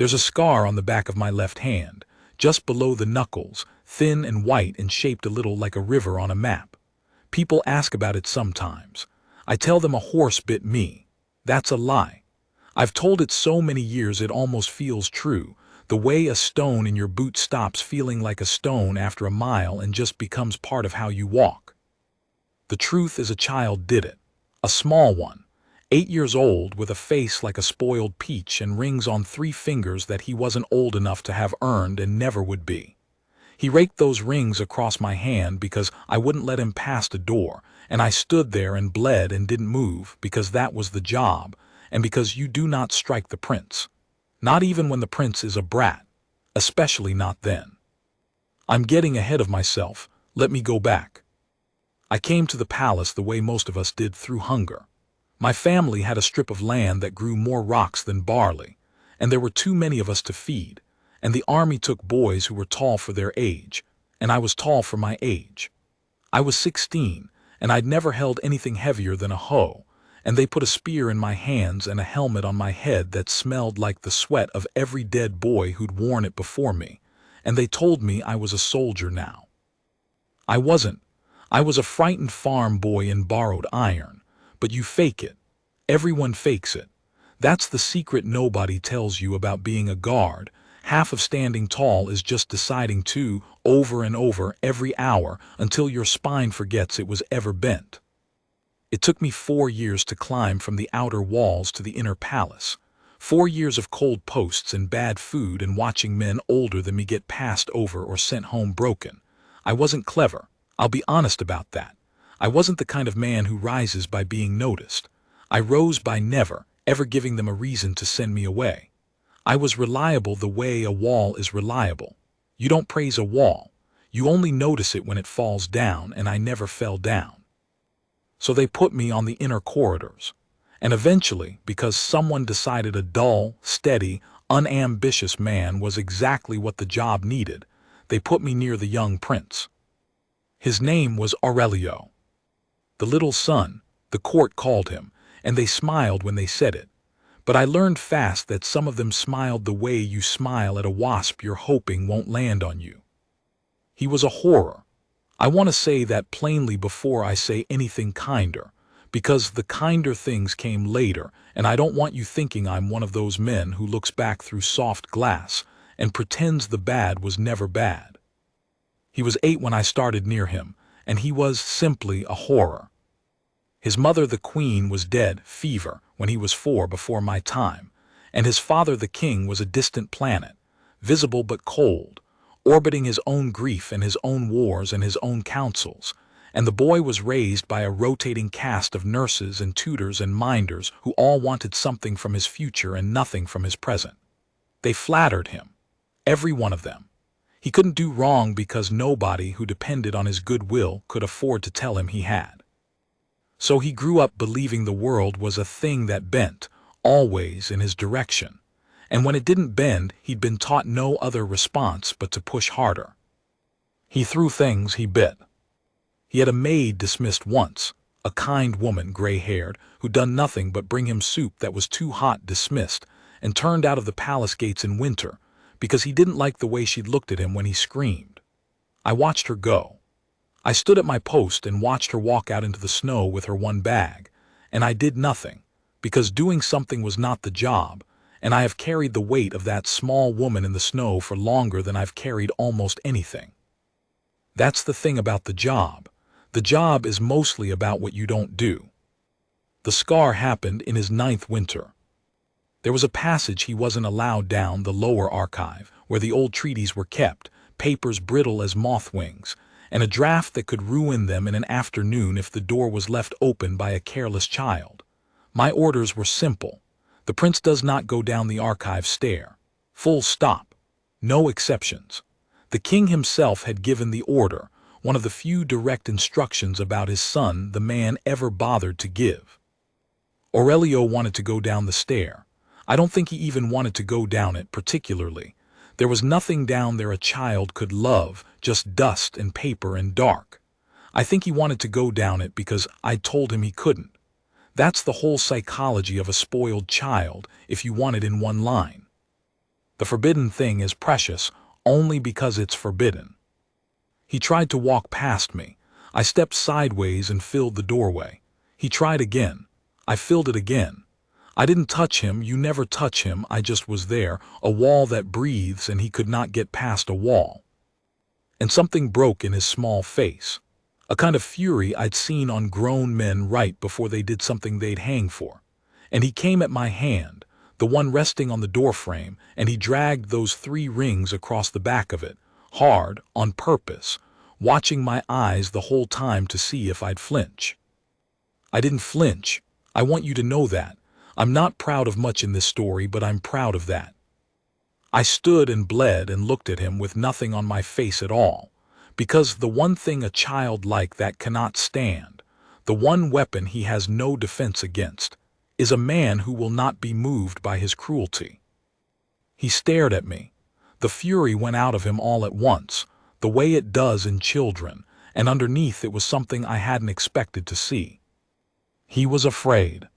There's a scar on the back of my left hand, just below the knuckles, thin and white and shaped a little like a river on a map. People ask about it sometimes. I tell them a horse bit me. That's a lie. I've told it so many years it almost feels true, the way a stone in your boot stops feeling like a stone after a mile and just becomes part of how you walk. The truth is a child did it. A small one, 8 years old, with a face like a spoiled peach and rings on 3 fingers that he wasn't old enough to have earned and never would be. He raked those rings across my hand because I wouldn't let him past a door, and I stood there and bled and didn't move because that was the job, and because you do not strike the prince. Not even when the prince is a brat, especially not then. I'm getting ahead of myself. Let me go back. I came to the palace the way most of us did, through hunger. My family had a strip of land that grew more rocks than barley, and there were too many of us to feed, and the army took boys who were tall for their age, and I was tall for my age. I was 16, and I'd never held anything heavier than a hoe, and they put a spear in my hands and a helmet on my head that smelled like the sweat of every dead boy who'd worn it before me, and they told me I was a soldier now. I wasn't. I was a frightened farm boy in borrowed iron, but you fake it. Everyone fakes it. That's the secret nobody tells you about being a guard. Half of standing tall is just deciding to, over and over, every hour, until your spine forgets it was ever bent. It took me 4 years to climb from the outer walls to the inner palace. 4 years of cold posts and bad food and watching men older than me get passed over or sent home broken. I wasn't clever. I'll be honest about that. I wasn't the kind of man who rises by being noticed. I rose by never, ever giving them a reason to send me away. I was reliable the way a wall is reliable. You don't praise a wall. You only notice it when it falls down, and I never fell down. So they put me on the inner corridors. And eventually, because someone decided a dull, steady, unambitious man was exactly what the job needed, they put me near the young prince. His name was Aurelio. The little son, the court called him, and they smiled when they said it. But I learned fast that some of them smiled the way you smile at a wasp you're hoping won't land on you. He was a horror. I want to say that plainly before I say anything kinder, because the kinder things came later, and I don't want you thinking I'm one of those men who looks back through soft glass and pretends the bad was never bad. He was 8 when I started near him, and he was simply a horror. His mother, the queen, was dead, fever, when he was 4 before my time, and his father, the king, was a distant planet, visible but cold, orbiting his own grief and his own wars and his own councils, and the boy was raised by a rotating cast of nurses and tutors and minders who all wanted something from his future and nothing from his present. They flattered him, every one of them. He couldn't do wrong because nobody who depended on his goodwill could afford to tell him he had. So he grew up believing the world was a thing that bent, always in his direction. And when it didn't bend, he'd been taught no other response but to push harder. He threw things, he bit. He had a maid dismissed once, a kind woman, gray-haired, who'd done nothing but bring him soup that was too hot, dismissed, and turned out of the palace gates in winter, because he didn't like the way she'd looked at him when he screamed. I watched her go. I stood at my post and watched her walk out into the snow with her one bag, and I did nothing, because doing something was not the job, and I have carried the weight of that small woman in the snow for longer than I've carried almost anything. That's the thing about the job. The job is mostly about what you don't do. The scar happened in his 9th winter. There was a passage he wasn't allowed down the lower archive, where the old treaties were kept, papers brittle as moth wings, and a draft that could ruin them in an afternoon if the door was left open by a careless child. My orders were simple. The prince does not go down the archive stair. Full stop. No exceptions. The king himself had given the order, one of the few direct instructions about his son the man ever bothered to give. Aurelio wanted to go down the stair. I don't think he even wanted to go down it particularly. There was nothing down there a child could love, just dust and paper and dark. I think he wanted to go down it because I told him he couldn't. That's the whole psychology of a spoiled child, if you want it in one line. The forbidden thing is precious only because it's forbidden. He tried to walk past me. I stepped sideways and filled the doorway. He tried again. I filled it again. I didn't touch him, you never touch him, I just was there, a wall that breathes, and he could not get past a wall. And something broke in his small face. A kind of fury I'd seen on grown men right before they did something they'd hang for. And he came at my hand, the one resting on the doorframe, and he dragged those 3 rings across the back of it, hard, on purpose, watching my eyes the whole time to see if I'd flinch. I didn't flinch. I want you to know that. I'm not proud of much in this story, but I'm proud of that. I stood and bled and looked at him with nothing on my face at all, because the one thing a child like that cannot stand, the one weapon he has no defense against, is a man who will not be moved by his cruelty. He stared at me. The fury went out of him all at once, the way it does in children, and underneath it was something I hadn't expected to see. He was afraid.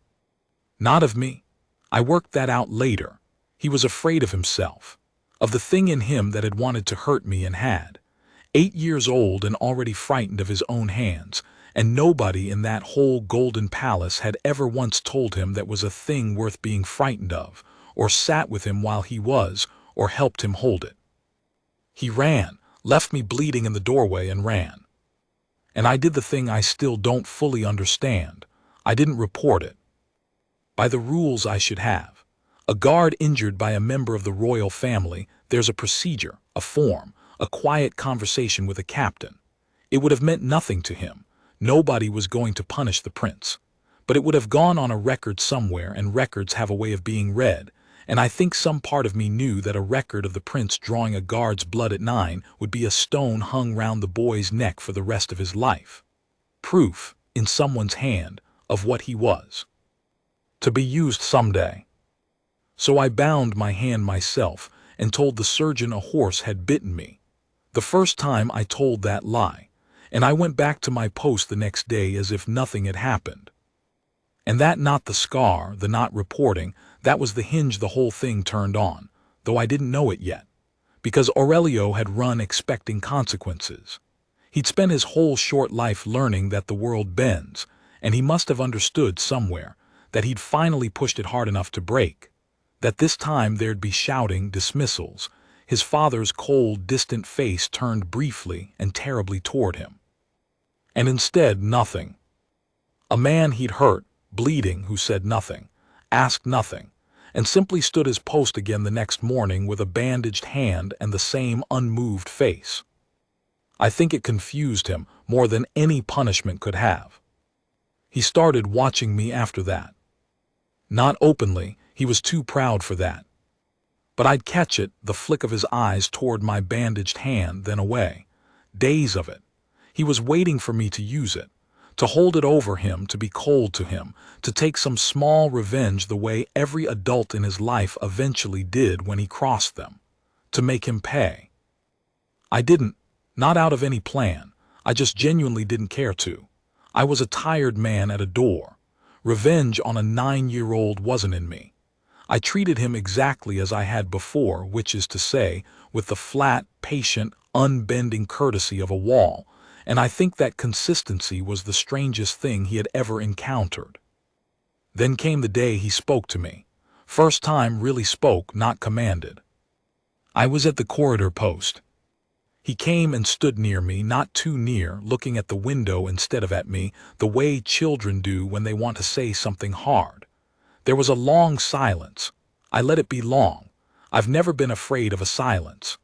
Not of me. I worked that out later. He was afraid of himself, of the thing in him that had wanted to hurt me and had. 8 years old and already frightened of his own hands, and nobody in that whole golden palace had ever once told him that was a thing worth being frightened of, or sat with him while he was, or helped him hold it. He ran, left me bleeding in the doorway and ran. And I did the thing I still don't fully understand. I didn't report it. By the rules I should have. A guard injured by a member of the royal family, there's a procedure, a form, a quiet conversation with a captain. It would have meant nothing to him. Nobody was going to punish the prince. But it would have gone on a record somewhere, and records have a way of being read, and I think some part of me knew that a record of the prince drawing a guard's blood at 9 would be a stone hung round the boy's neck for the rest of his life. Proof, in someone's hand, of what he was. To be used someday. So I bound my hand myself and told the surgeon a horse had bitten me. The first time I told that lie, and I went back to my post the next day as if nothing had happened. And that not the scar, the not reporting, that was the hinge the whole thing turned on, though I didn't know it yet, because Aurelio had run expecting consequences. He'd spent his whole short life learning that the world bends, and he must have understood somewhere that he'd finally pushed it hard enough to break, that this time there'd be shouting, dismissals, his father's cold, distant face turned briefly and terribly toward him. And instead, nothing. A man he'd hurt, bleeding, who said nothing, asked nothing, and simply stood his post again the next morning with a bandaged hand and the same unmoved face. I think it confused him more than any punishment could have. He started watching me after that. Not openly, he was too proud for that. But I'd catch it, the flick of his eyes toward my bandaged hand, then away. Days of it. He was waiting for me to use it, to hold it over him, to be cold to him, to take some small revenge the way every adult in his life eventually did when he crossed them, to make him pay. I didn't, not out of any plan. I just genuinely didn't care to. I was a tired man at a door. Revenge on a 9-year-old wasn't in me. I treated him exactly as I had before, which is to say, with the flat, patient, unbending courtesy of a wall, and I think that consistency was the strangest thing he had ever encountered. Then came the day he spoke to me. First time really spoke, not commanded. I was at the corridor post. He came and stood near me, not too near, looking at the window instead of at me, the way children do when they want to say something hard. There was a long silence. I let it be long. I've never been afraid of a silence.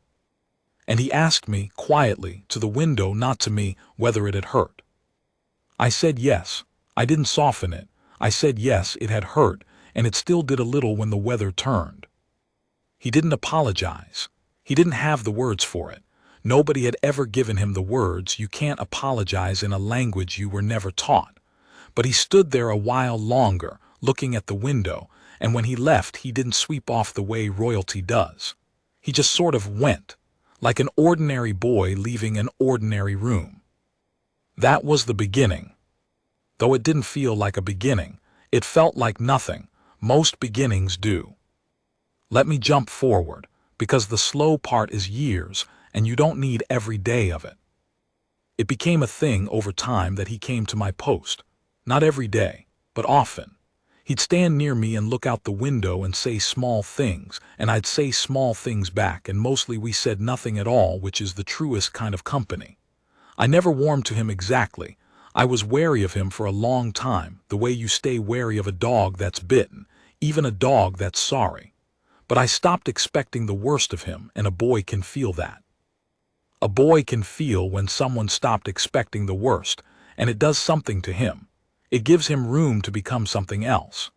And he asked me, quietly, to the window, not to me, whether it had hurt. I said yes. I didn't soften it. I said yes, it had hurt, and it still did a little when the weather turned. He didn't apologize. He didn't have the words for it. Nobody had ever given him the words. You can't apologize in a language you were never taught. But he stood there a while longer, looking at the window, and when he left he didn't sweep off the way royalty does. He just sort of went, like an ordinary boy leaving an ordinary room. That was the beginning. Though it didn't feel like a beginning, it felt like nothing. Most beginnings do. Let me jump forward. because the slow part is years, and you don't need every day of it. It became a thing over time that he came to my post. Not every day, but often. He'd stand near me and look out the window and say small things, and I'd say small things back, and mostly we said nothing at all, which is the truest kind of company. I never warmed to him exactly. I was wary of him for a long time, the way you stay wary of a dog that's bitten, even a dog that's sorry. But I stopped expecting the worst of him, and a boy can feel that. A boy can feel when someone stopped expecting the worst, and it does something to him. It gives him room to become something else.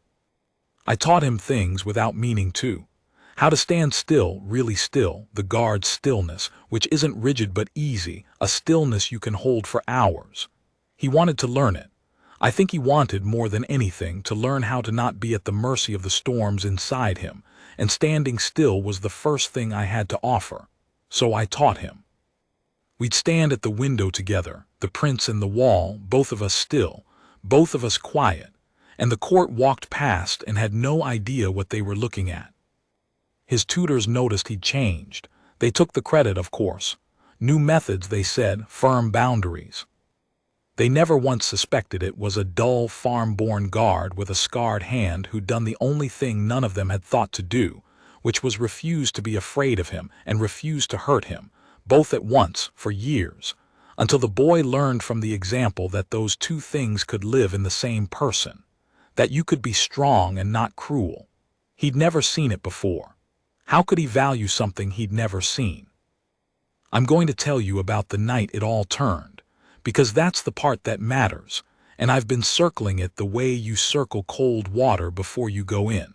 I taught him things without meaning to. How to stand still, really still, the guard stillness, which isn't rigid but easy, a stillness you can hold for hours. He wanted to learn it. I think he wanted more than anything to learn how to not be at the mercy of the storms inside him, and standing still was the first thing I had to offer. So I taught him. We'd stand at the window together, the prince and the wall, both of us still, both of us quiet, and the court walked past and had no idea what they were looking at. His tutors noticed he'd changed. They took the credit, of course. New methods, they said, firm boundaries. They never once suspected it was a dull, farm-born guard with a scarred hand who'd done the only thing none of them had thought to do, which was refuse to be afraid of him and refuse to hurt him, both at once, for years, until the boy learned from the example that those two things could live in the same person, that you could be strong and not cruel. He'd never seen it before. How could he value something he'd never seen? I'm going to tell you about the night it all turned, because that's the part that matters, and I've been circling it the way you circle cold water before you go in.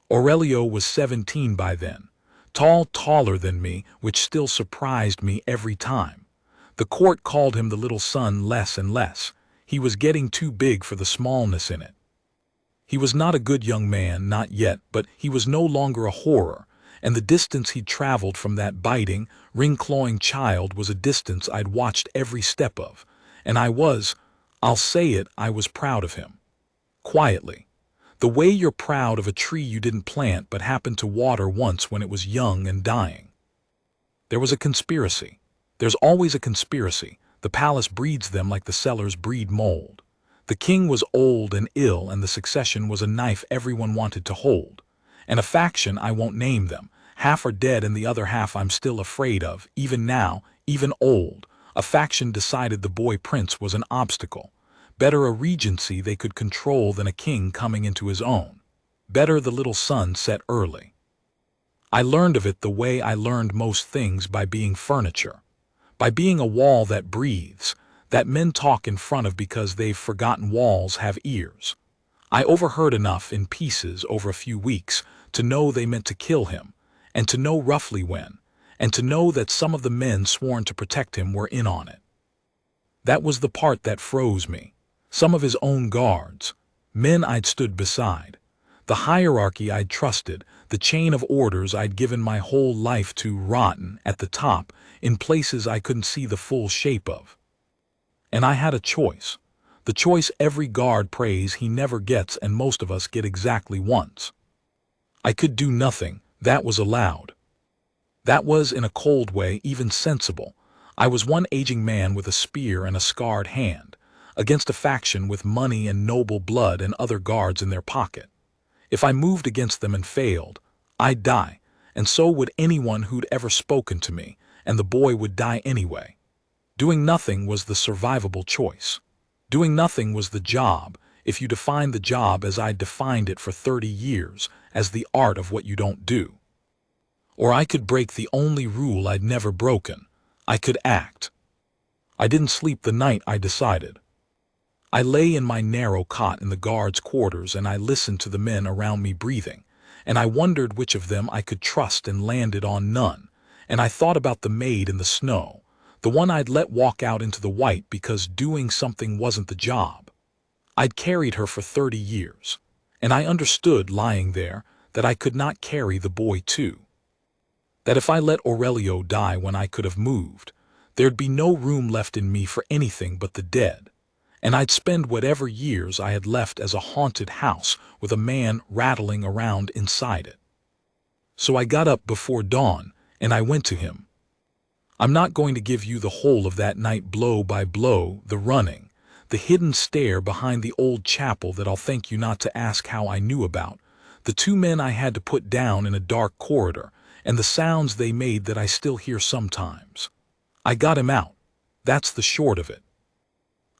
Aurelio was 17 by then, taller than me, which still surprised me every time. The court called him the little son less and less. He was getting too big for the smallness in it. He was not a good young man, not yet, but he was no longer a horror, and the distance he'd traveled from that biting, ring-clawing child was a distance I'd watched every step of, and I'll say it, I was proud of him. Quietly. The way you're proud of a tree you didn't plant but happened to water once when it was young and dying. There was a conspiracy. There's always a conspiracy. The palace breeds them like the cellars breed mold. The king was old and ill, and the succession was a knife everyone wanted to hold. And a faction, I won't name them, half are dead and the other half I'm still afraid of, even now, even old. A faction decided the boy prince was an obstacle. Better a regency they could control than a king coming into his own. Better the little son set early. I learned of it the way I learned most things, by being furniture. By being a wall that breathes, that men talk in front of because they've forgotten walls have ears. I overheard enough in pieces over a few weeks to know they meant to kill him, and to know roughly when, and to know that some of the men sworn to protect him were in on it. That was the part that froze me. Some of his own guards, men I'd stood beside, the hierarchy I'd trusted, the chain of orders I'd given my whole life to, rotten at the top, in places I couldn't see the full shape of. And I had a choice. The choice every guard prays he never gets, and most of us get exactly once. I could do nothing. That was allowed. That was, in a cold way, even sensible. I was one aging man with a spear and a scarred hand, against a faction with money and noble blood and other guards in their pocket. If I moved against them and failed, I'd die, and so would anyone who'd ever spoken to me, and the boy would die anyway. Doing nothing was the survivable choice. Doing nothing was the job, if you defined the job as I'd defined it for 30 years, as the art of what you don't do. Or I could break the only rule I'd never broken. I could act. I didn't sleep the night I decided. I lay in my narrow cot in the guards' quarters, and I listened to the men around me breathing, and I wondered which of them I could trust, and landed on none. And I thought about the maid in the snow, the one I'd let walk out into the white because doing something wasn't the job. I'd carried her for 30 years, and I understood, lying there, that I could not carry the boy too. That if I let Aurelio die when I could have moved, there'd be no room left in me for anything but the dead, and I'd spend whatever years I had left as a haunted house with a man rattling around inside it. So I got up before dawn, and I went to him. I'm not going to give you the whole of that night blow by blow, the running, the hidden stare behind the old chapel that I'll thank you not to ask how I knew about, the two men I had to put down in a dark corridor, and the sounds they made that I still hear sometimes. I got him out. That's the short of it.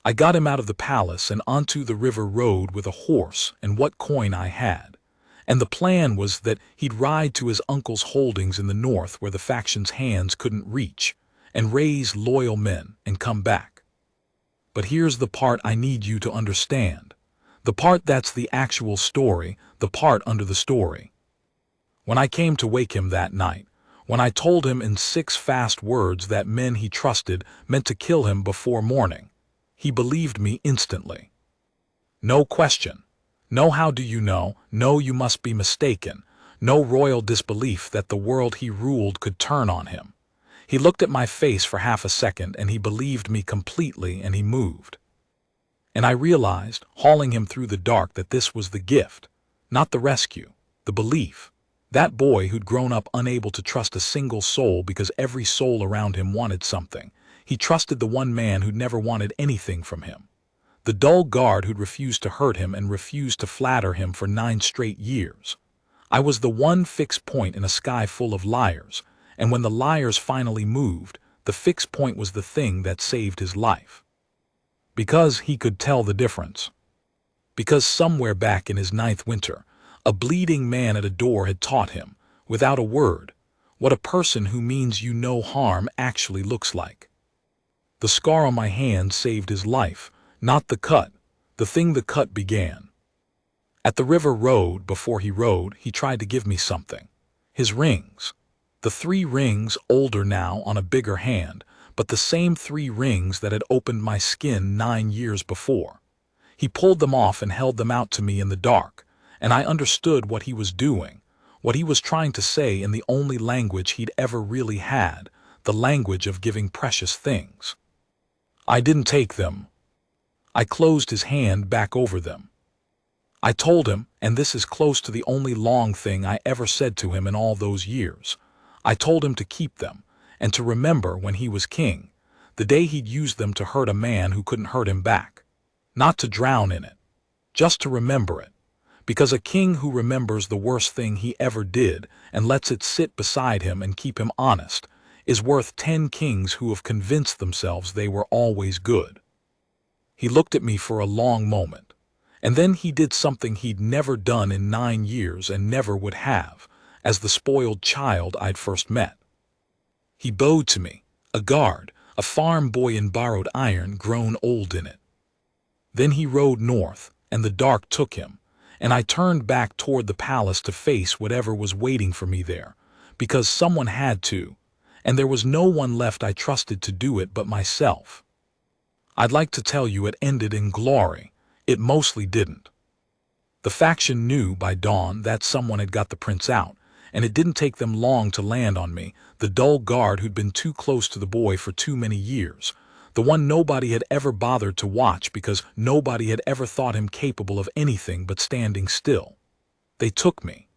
I got him out of the palace and onto the river road with a horse and what coin I had. And the plan was that he'd ride to his uncle's holdings in the north where the faction's hands couldn't reach, and raise loyal men and come back. But here's the part I need you to understand. The part that's the actual story, the part under the story. When I came to wake him that night, when I told him in 6 fast words that men he trusted meant to kill him before morning, he believed me instantly. No question. No how do you know, no you must be mistaken, no royal disbelief that the world he ruled could turn on him. He looked at my face for half a second and he believed me completely and he moved. And I realized, hauling him through the dark, that this was the gift, not the rescue, the belief. That boy who'd grown up unable to trust a single soul because every soul around him wanted something. He trusted the one man who'd never wanted anything from him. The dull guard who'd refused to hurt him and refused to flatter him for 9 straight years. I was the one fixed point in a sky full of liars, and when the liars finally moved, the fixed point was the thing that saved his life. Because he could tell the difference. Because somewhere back in his 9th winter, a bleeding man at a door had taught him, without a word, what a person who means you no harm actually looks like. The scar on my hand saved his life, not the cut, the thing the cut began. At the river road, before he rode, he tried to give me something. His rings. The 3 rings, older now on a bigger hand, but the same 3 rings that had opened my skin 9 years before. He pulled them off and held them out to me in the dark, and I understood what he was doing, what he was trying to say in the only language he'd ever really had, the language of giving precious things. I didn't take them. I closed his hand back over them. I told him, and this is close to the only long thing I ever said to him in all those years, I told him to keep them, and to remember when he was king, the day he'd used them to hurt a man who couldn't hurt him back. Not to drown in it, just to remember it. Because a king who remembers the worst thing he ever did and lets it sit beside him and keep him honest is worth 10 kings who have convinced themselves they were always good. He looked at me for a long moment, and then he did something he'd never done in 9 years and never would have, as the spoiled child I'd first met. He bowed to me, a guard, a farm boy in borrowed iron grown old in it. Then he rode north, and the dark took him, and I turned back toward the palace to face whatever was waiting for me there, because someone had to, and there was no one left I trusted to do it but myself. I'd like to tell you it ended in glory. It mostly didn't. The faction knew by dawn that someone had got the prince out, and it didn't take them long to land on me, the dull guard who'd been too close to the boy for too many years, the one nobody had ever bothered to watch because nobody had ever thought him capable of anything but standing still. They took me.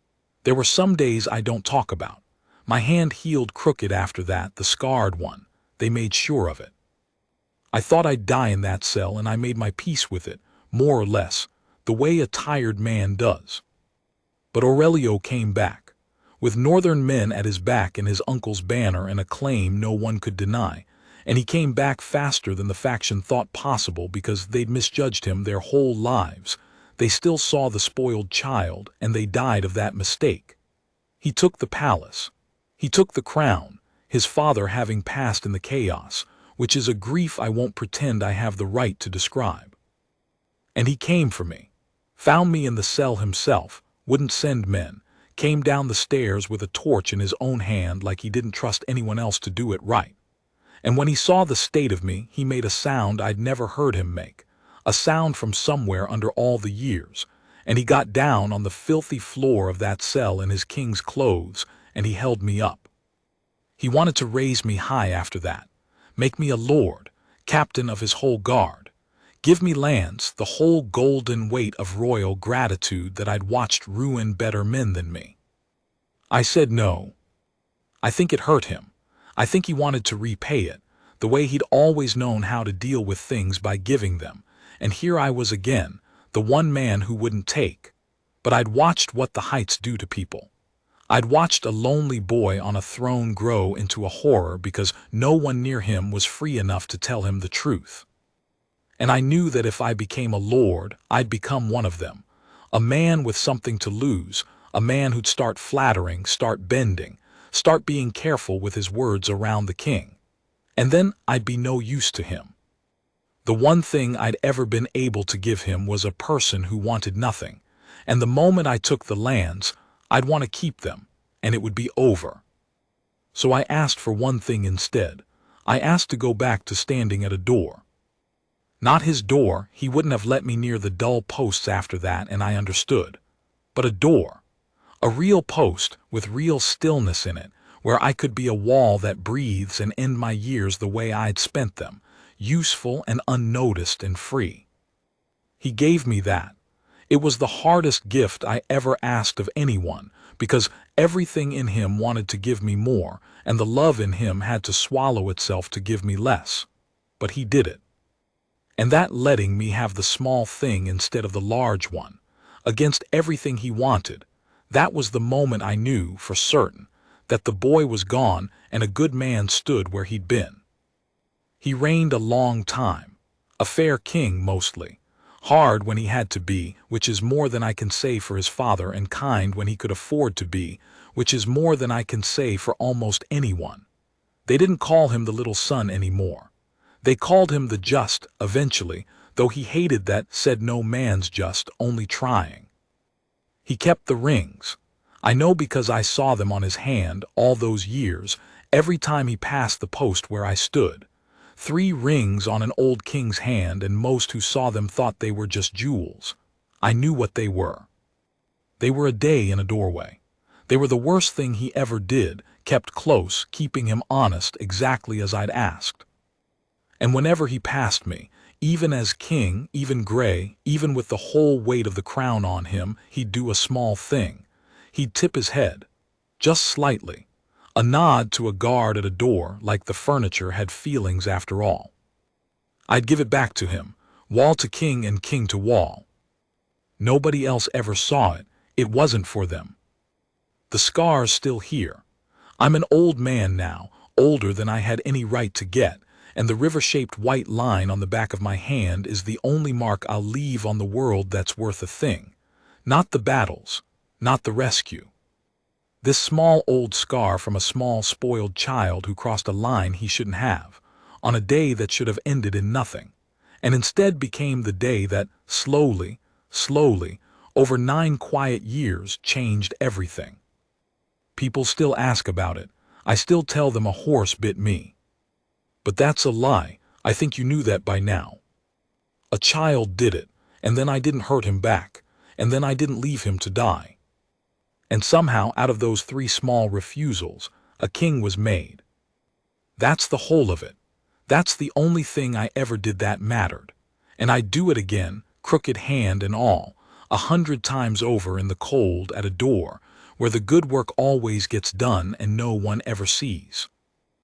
There were some days I don't talk about. My hand healed crooked after that, the scarred one. They made sure of it. I thought I'd die in that cell, and I made my peace with it, more or less, the way a tired man does. But Aurelio came back, with northern men at his back and his uncle's banner and a claim no one could deny, and he came back faster than the faction thought possible because they'd misjudged him their whole lives. They still saw the spoiled child, and they died of that mistake. He took the palace. He took the crown, his father having passed in the chaos, which is a grief I won't pretend I have the right to describe. And he came for me, found me in the cell himself, wouldn't send men, came down the stairs with a torch in his own hand like he didn't trust anyone else to do it right. And when he saw the state of me, he made a sound I'd never heard him make, a sound from somewhere under all the years, and he got down on the filthy floor of that cell in his king's clothes, and he held me up. He wanted to raise me high after that, make me a lord, captain of his whole guard, give me lands, the whole golden weight of royal gratitude that I'd watched ruin better men than me. I said no. I think it hurt him. I think he wanted to repay it, the way he'd always known how to deal with things by giving them. And here I was again, the one man who wouldn't take. But I'd watched what the heights do to people. I'd watched a lonely boy on a throne grow into a horror because no one near him was free enough to tell him the truth. And I knew that if I became a lord, I'd become one of them. A man with something to lose, a man who'd start flattering, start bending, start being careful with his words around the king. And then I'd be no use to him. The one thing I'd ever been able to give him was a person who wanted nothing. And the moment I took the lands, I'd want to keep them, and it would be over. So I asked for one thing instead. I asked to go back to standing at a door. Not his door, he wouldn't have let me near the dull posts after that, and I understood. But a door. A real post with real stillness in it, where I could be a wall that breathes and end my years the way I'd spent them, useful and unnoticed and free. He gave me that. It was the hardest gift I ever asked of anyone, because everything in him wanted to give me more, and the love in him had to swallow itself to give me less. But he did it. And that letting me have the small thing instead of the large one, against everything he wanted, that was the moment I knew for certain that the boy was gone and a good man stood where he'd been. He reigned a long time, a fair king mostly, hard when he had to be, which is more than I can say for his father, and kind when he could afford to be, which is more than I can say for almost anyone. They didn't call him the little son anymore. They called him the just, eventually, though he hated that, said no man's just, only trying. He kept the rings. I know because I saw them on his hand all those years, every time he passed the post where I stood. 3 rings on an old king's hand, and most who saw them thought they were just jewels. I knew what they were. They were a day in a doorway. They were the worst thing he ever did, kept close, keeping him honest exactly as I'd asked. And whenever he passed me, even as king, even gray, even with the whole weight of the crown on him, he'd do a small thing. He'd tip his head, just slightly, a nod to a guard at a door, like the furniture had feelings after all. I'd give it back to him, wall to king and king to wall. Nobody else ever saw it. It wasn't for them. The scar's still here. I'm an old man now, older than I had any right to get, and the river-shaped white line on the back of my hand is the only mark I'll leave on the world that's worth a thing. Not the battles, not the rescue. This small old scar from a small spoiled child who crossed a line he shouldn't have, on a day that should have ended in nothing, and instead became the day that, slowly, over 9 quiet years, changed everything. People still ask about it. I still tell them a horse bit me. But that's a lie. I think you knew that by now. A child did it, and then I didn't hurt him back, and then I didn't leave him to die. And somehow, out of those 3 small refusals, a king was made. That's the whole of it. That's the only thing I ever did that mattered. And I'd do it again, crooked hand and all, 100 times over in the cold at a door, where the good work always gets done and no one ever sees.